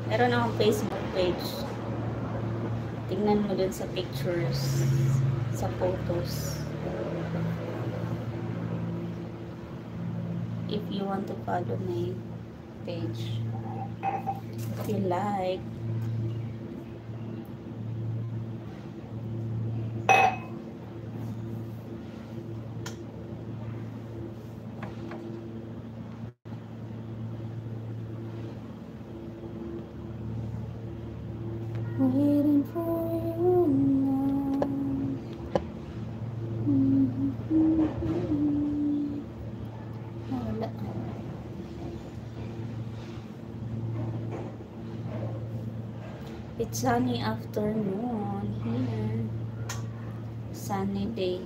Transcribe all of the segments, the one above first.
meron akong Facebook page. Tingnan mo dun sa pictures, sa photos. If you want to follow my page, if you like. Waiting for you now. Wala. It's sunny afternoon here. Sunny day.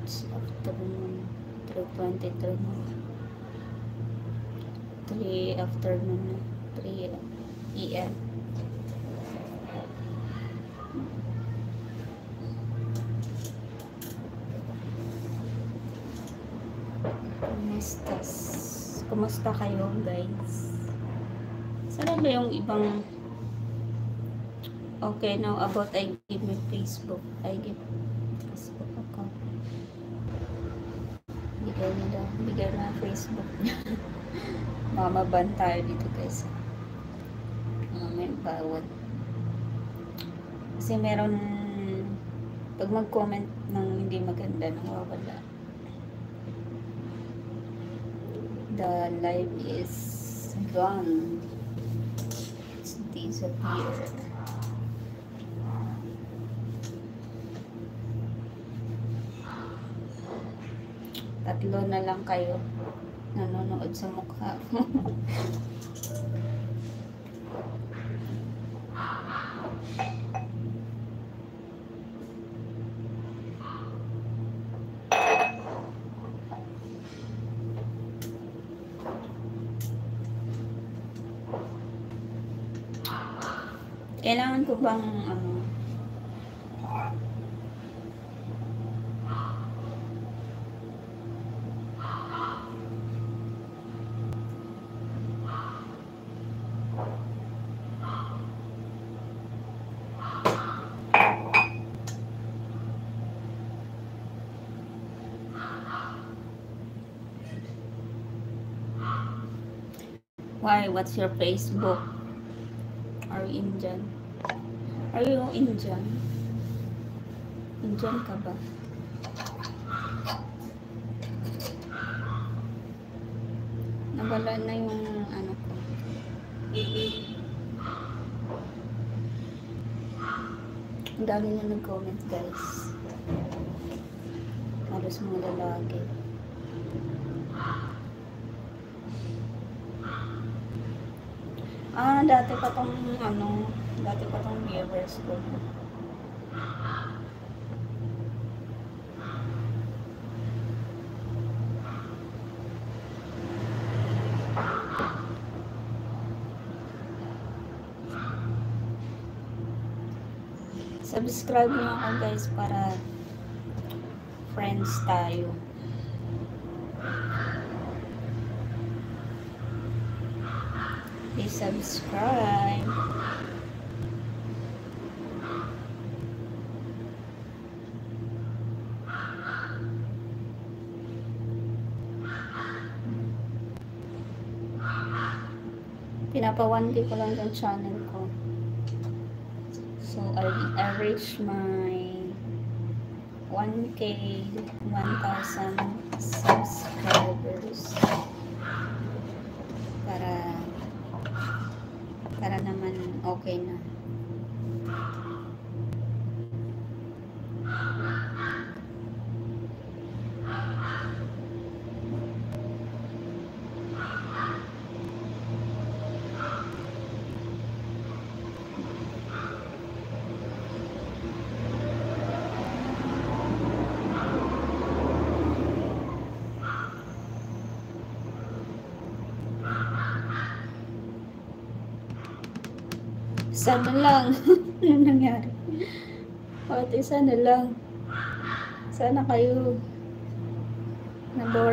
It's afternoon. 3:23 na. 3 afternoon na. 3 AM. Kumusta kayo, guys? Sana ba yung ibang okay now about I give me Facebook. I give Facebook account. Bigay na Facebook niya. Mamaban tayo dito, guys. May bawat. Kasi meron pag mag-comment ng hindi maganda, nawawala. The life is gone. It's disappeared. Tatlo na lang kayo nanonood sa mukha ko. Kailangan ko bang why? What's your Facebook? Are you Indian? Are you Indian? Indian ka ba? Nawala na yung ano ko. Ang dami na nag-comment, guys. Halos mga lalaki. Dati pa tong viewers ko. Subscribe nyo ako, guys, para friends tayo. Please subscribe. Pinapa-1K ko lang yung channel ko. So, I reached my 1K, 1,000 subscribers. Para naman okay na. Sana lang. Ano nangyari? Pati sana lang. Sana kayo na boring.